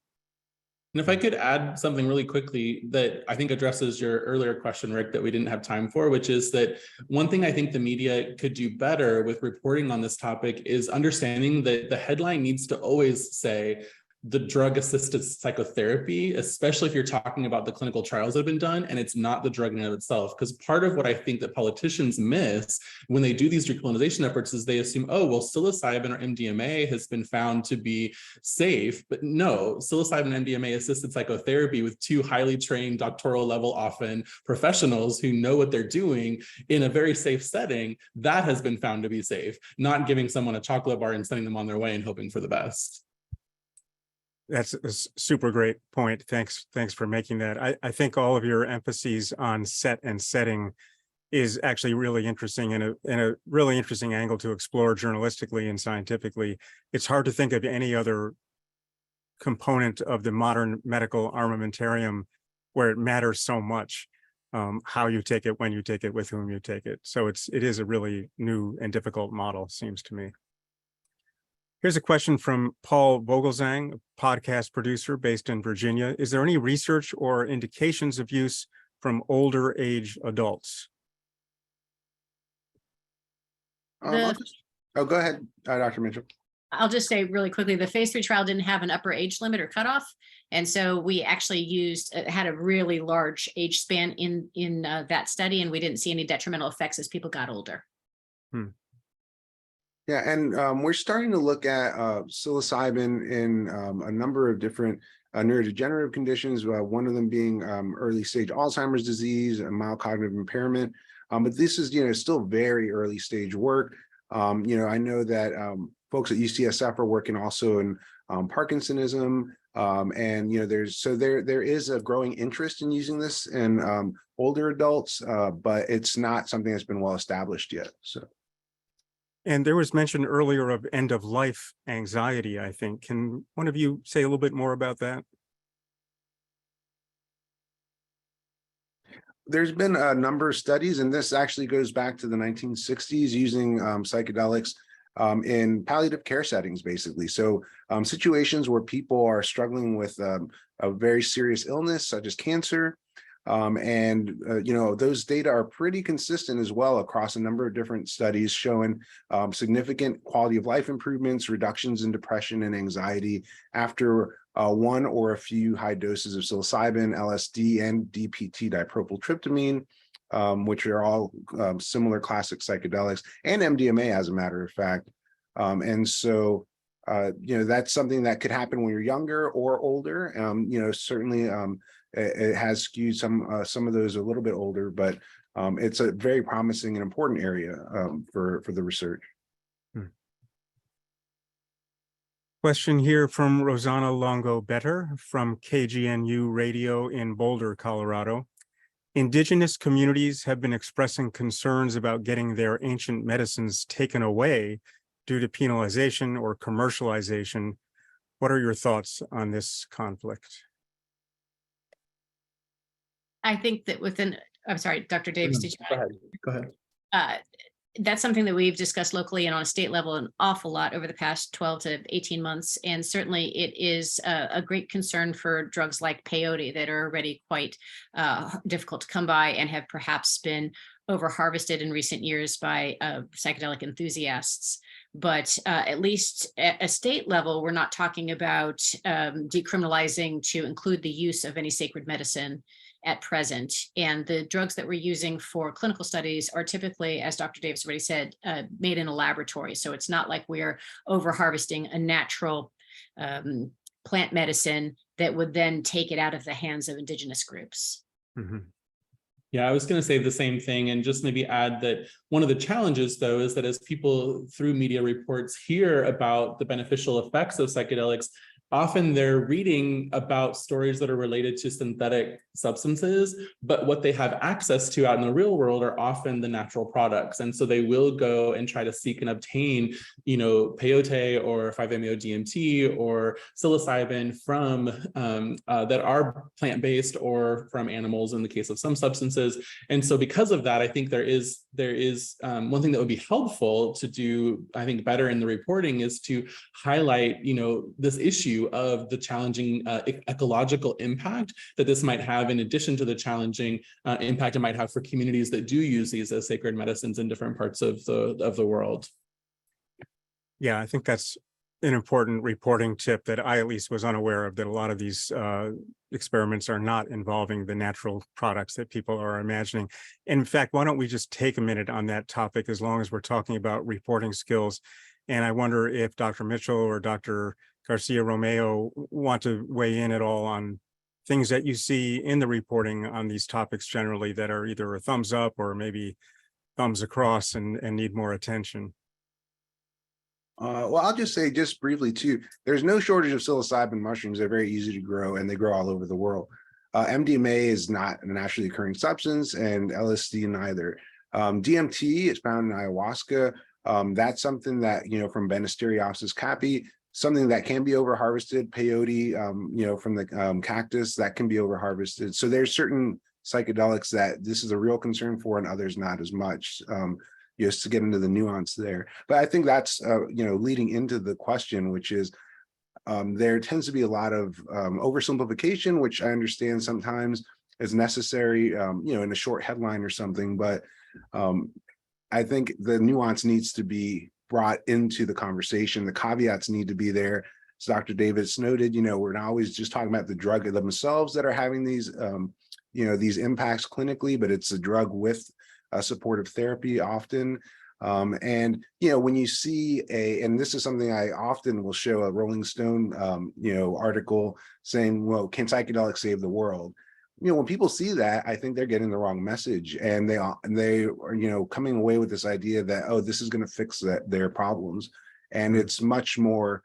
And if I could add something really quickly that I think addresses your earlier question, Rick, that we didn't have time for, which is that one thing I think the media could do better with reporting on this topic is understanding that the headline needs to always say the drug-assisted psychotherapy, especially if you're talking about the clinical trials that have been done, and it's not the drug in and of itself. Because part of what I think that politicians miss when they do these decriminalization efforts is they assume, oh, well, psilocybin or MDMA has been found to be safe. But no, psilocybin and MDMA-assisted psychotherapy with two highly trained doctoral level, often professionals who know what they're doing in a very safe setting, that has been found to be safe, not giving someone a chocolate bar and sending them on their way and hoping for the best. That's a super great point. Thanks for making that. I think all of your emphases on set and setting is actually really interesting and a really interesting angle to explore journalistically and scientifically. It's hard to think of any other component of the modern medical armamentarium where it matters so much. how you take it, when you take it, with whom you take it. So it is a really new and difficult model, seems to me. Here's a question from Paul Vogelzang, a podcast producer based in Virginia. Is there any research or indications of use from older age adults? Go ahead, Dr. Mitchell. I'll just say really quickly, the phase 3 trial didn't have an upper age limit or cutoff. And so we actually had a really large age span in that study, and we didn't see any detrimental effects as people got older. Yeah, and we're starting to look at psilocybin in a number of different neurodegenerative conditions, one of them being early stage Alzheimer's disease and mild cognitive impairment. But this is, still very early stage work. I know that folks at UCSF are working also in Parkinsonism, and there is a growing interest in using this in older adults, but it's not something that's been well established yet. So. And there was mention earlier of end of life anxiety, I think. Can one of you say a little bit more about that? There's been a number of studies, and this actually goes back to the 1960s, using psychedelics in palliative care settings, basically. So situations where people are struggling with a very serious illness, such as cancer. Those data are pretty consistent as well across a number of different studies, showing significant quality of life improvements, reductions in depression and anxiety after one or a few high doses of psilocybin, LSD, and DPT, dipropyltryptamine, which are all similar classic psychedelics, and MDMA, as a matter of fact. That's something that could happen when you're younger or older. Certainly it has skewed some of those a little bit older, but it's a very promising and important area for the research. Question here from Rosanna Longo Better from KGNU Radio in Boulder, Colorado. Indigenous communities have been expressing concerns about getting their ancient medicines taken away due to penalization or commercialization. What are your thoughts on this conflict? I think that I'm sorry, Dr. Davis, did you? Go ahead. That's something that we've discussed locally and on a state level an awful lot over the past 12 to 18 months. And certainly it is a great concern for drugs like peyote that are already quite difficult to come by and have perhaps been over harvested in recent years by psychedelic enthusiasts. But at least at a state level, we're not talking about decriminalizing to include the use of any sacred medicine at present. And the drugs that we're using for clinical studies are typically, as Dr. Davis already said, made in a laboratory. So it's not like we're over harvesting a natural plant medicine that would then take it out of the hands of indigenous groups. Mm-hmm. Yeah, I was going to say the same thing, and just maybe add that one of the challenges, though, is that as people through media reports hear about the beneficial effects of psychedelics, often they're reading about stories that are related to synthetic substances, but what they have access to out in the real world are often the natural products. And so they will go and try to seek and obtain, peyote or 5-MeO-DMT or psilocybin from that are plant-based or from animals in the case of some substances. And so because of that, I think there is one thing that would be helpful to do, I think, better in the reporting is to highlight, this issue of the challenging ecological impact that this might have, in addition to the challenging impact it might have for communities that do use these as sacred medicines in different parts of the world. Yeah, I think that's an important reporting tip that I at least was unaware of, that a lot of these experiments are not involving the natural products that people are imagining. In fact, why don't we just take a minute on that topic, as long as we're talking about reporting skills. And I wonder if Dr. Mitchell or Dr. Garcia Romeo want to weigh in at all on things that you see in the reporting on these topics generally that are either a thumbs up or maybe thumbs across and need more attention. Well, I'll just say just briefly too, there's no shortage of psilocybin mushrooms. They're very easy to grow and they grow all over the world. MDMA is not a naturally occurring substance, and LSD neither. DMT is found in ayahuasca. That's something that, from Banisteriopsis caapi, something that can be over harvested, peyote, from the cactus, that can be over harvested. So there's certain psychedelics that this is a real concern for, and others not as much. Just to get into the nuance there. But I think that's leading into the question, which is there tends to be a lot of oversimplification, which I understand sometimes is necessary, in a short headline or something. But I think the nuance needs to be brought into the conversation. The caveats need to be there. As Dr. Davis noted, we're not always just talking about the drug themselves that are having these, these impacts clinically, but it's a drug with a supportive therapy often. And when you see and this is something I often will show, a Rolling Stone article saying, well, can psychedelics save the world? When people see that, I think they're getting the wrong message, and they are coming away with this idea that, oh, this is going to fix their problems, and it's much more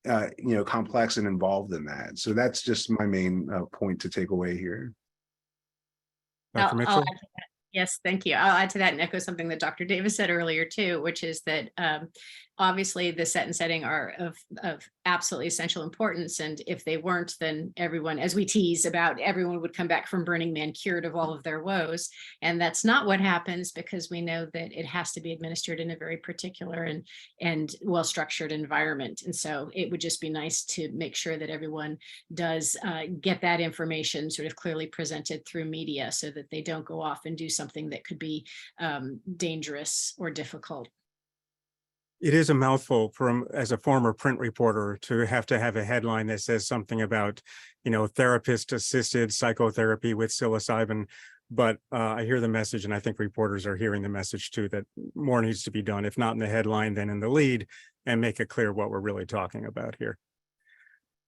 complex and involved than that. So that's just my main point to take away here. Dr. Mitchell? Yes, thank you. I'll add to that and echo something that Dr. Davis said earlier too, which is that obviously the set and setting are of absolutely essential importance. And if they weren't, then everyone, as we tease about, everyone would come back from Burning Man cured of all of their woes. And that's not what happens, because we know that it has to be administered in a very particular and well-structured environment. And so it would just be nice to make sure that everyone does get that information sort of clearly presented through media, so that they don't go off and do something that could be dangerous or difficult. It is a mouthful as a former print reporter to have a headline that says something about, therapist-assisted psychotherapy with psilocybin. But I hear the message, and I think reporters are hearing the message too, that more needs to be done, if not in the headline, then in the lead, and make it clear what we're really talking about here.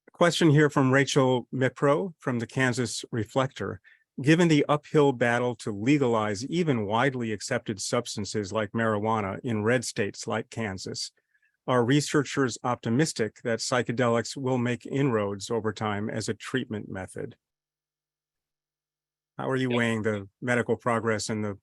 A question here from Rachel Mipro from the Kansas Reflector. Given the uphill battle to legalize even widely accepted substances like marijuana in red states like Kansas, are researchers optimistic that psychedelics will make inroads over time as a treatment method? How are you weighing the medical progress and the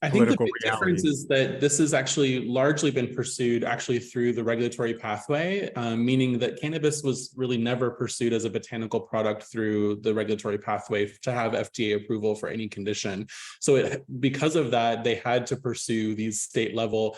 I think the political big difference reality? is that this has actually largely been pursued through the regulatory pathway, meaning that cannabis was really never pursued as a botanical product through the regulatory pathway to have FDA approval for any condition. So because of that, they had to pursue these state level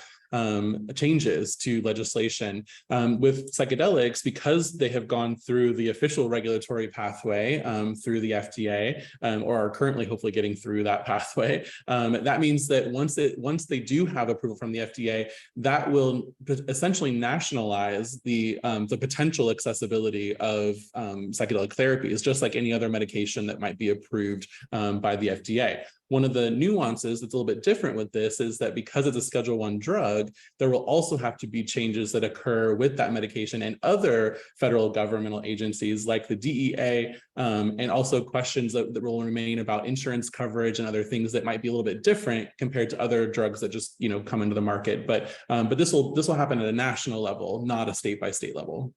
changes to legislation. With psychedelics, because they have gone through the official regulatory pathway through the FDA, or are currently hopefully getting through that pathway, that means that once they do have approval from the FDA, that will essentially nationalize the potential accessibility of psychedelic therapies, just like any other medication that might be approved by the FDA. One of the nuances that's a little bit different with this is that because it's a Schedule I drug, there will also have to be changes that occur with that medication and other federal governmental agencies like the DEA, and also questions that will remain about insurance coverage and other things that might be a little bit different compared to other drugs that just come into the market. But this will happen at a national level, not a state by state level.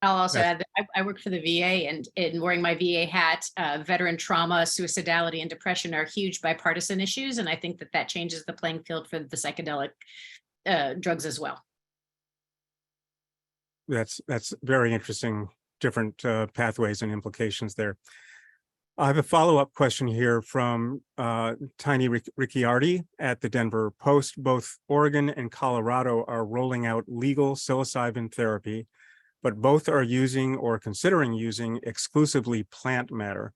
I'll also add that I work for the VA, and in wearing my VA hat, veteran trauma, suicidality, and depression are huge bipartisan issues. And I think that changes the playing field for the psychedelic drugs as well. That's very interesting, different pathways and implications there. I have a follow-up question here from Tiny Ricciardi at the Denver Post. Both Oregon and Colorado are rolling out legal psilocybin therapy, but both are using or considering using exclusively plant matter.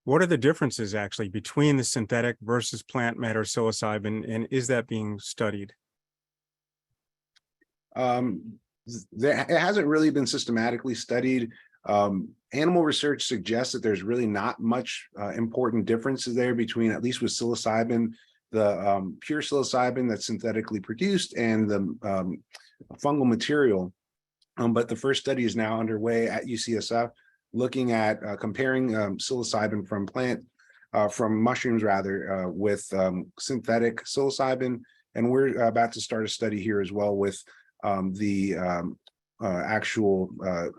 What are the differences actually between the synthetic versus plant matter psilocybin, and is that being studied? It hasn't really been systematically studied. Animal research suggests that there's really not much important differences there between, at least with psilocybin, the pure psilocybin that's synthetically produced and the fungal material. But the first study is now underway at UCSF, looking at comparing psilocybin from mushrooms rather, with synthetic psilocybin. And we're about to start a study here as well with the actual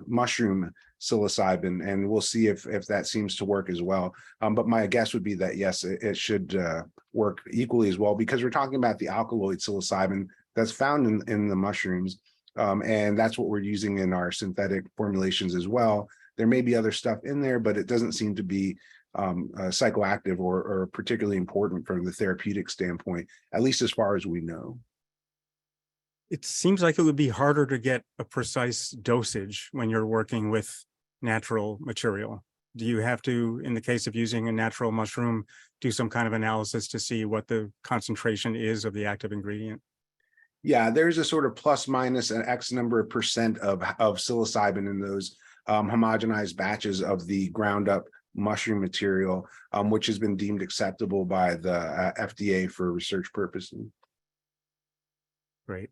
mushroom psilocybin, and we'll see if that seems to work as well. But my guess would be that yes, it should work equally as well, because we're talking about the alkaloid psilocybin that's found in the mushrooms. And that's what we're using in our synthetic formulations as well. There may be other stuff in there, but it doesn't seem to be psychoactive or particularly important from the therapeutic standpoint, at least as far as we know. It seems like it would be harder to get a precise dosage when you're working with natural material. Do you have to, in the case of using a natural mushroom, do some kind of analysis to see what the concentration is of the active ingredient? Yeah, there's a sort of plus minus an X number of percent of psilocybin in those homogenized batches of the ground up mushroom material, which has been deemed acceptable by the FDA for research purposes. Great.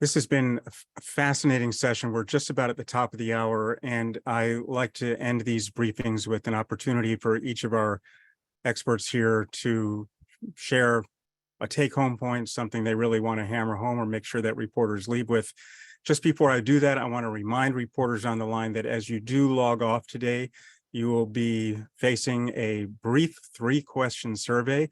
This has been a fascinating session. We're just about at the top of the hour, and I like to end these briefings with an opportunity for each of our experts here to share a take-home point, something they really want to hammer home or make sure that reporters leave with. Just before I do that, I want to remind reporters on the line that as you do log off today, you will be facing a brief 3-question survey.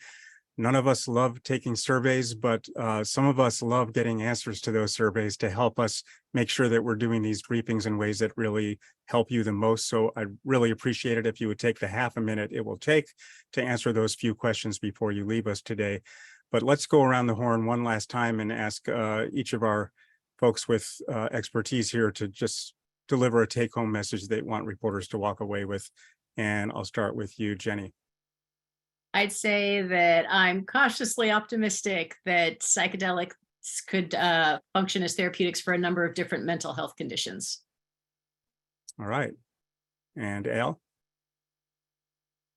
None of us love taking surveys, but some of us love getting answers to those surveys to help us make sure that we're doing these briefings in ways that really help you the most. So I'd really appreciate it if you would take the half a minute it will take to answer those few questions before you leave us today. But let's go around the horn one last time and ask each of our folks with expertise here to just deliver a take-home message they want reporters to walk away with. And I'll start with you, Jenny. I'd say that I'm cautiously optimistic that psychedelics could function as therapeutics for a number of different mental health conditions. All right. And Al?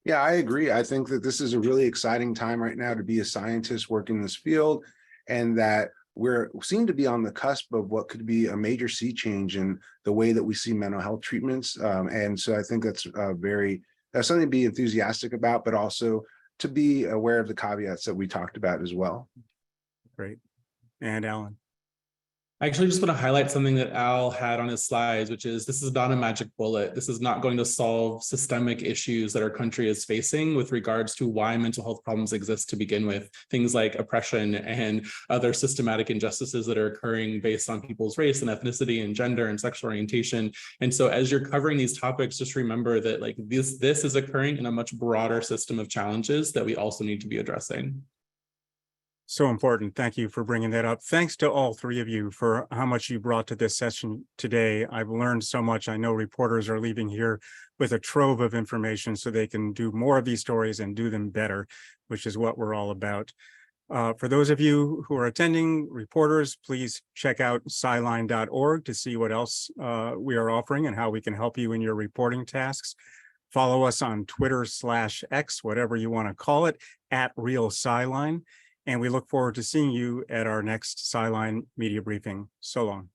Yeah, I agree. I think that this is a really exciting time right now to be a scientist working in this field, and that we seem to be on the cusp of what could be a major sea change in the way that we see mental health treatments. And so I think that's something to be enthusiastic about, but also to be aware of the caveats that we talked about as well. Great. And Alan? I actually just want to highlight something that Al had on his slides, which is this is not a magic bullet. This is not going to solve systemic issues that our country is facing with regards to why mental health problems exist to begin with. Things like oppression and other systematic injustices that are occurring based on people's race and ethnicity and gender and sexual orientation. And so as you're covering these topics, just remember that like this is occurring in a much broader system of challenges that we also need to be addressing. So important. Thank you for bringing that up. Thanks to all three of you for how much you brought to this session today. I've learned so much. I know reporters are leaving here with a trove of information so they can do more of these stories and do them better, which is what we're all about. For those of you who are attending, reporters, please check out SciLine.org to see what else we are offering and how we can help you in your reporting tasks. Follow us on Twitter/X, whatever you want to call it, @RealSciLine. And we look forward to seeing you at our next SciLine media briefing. So long.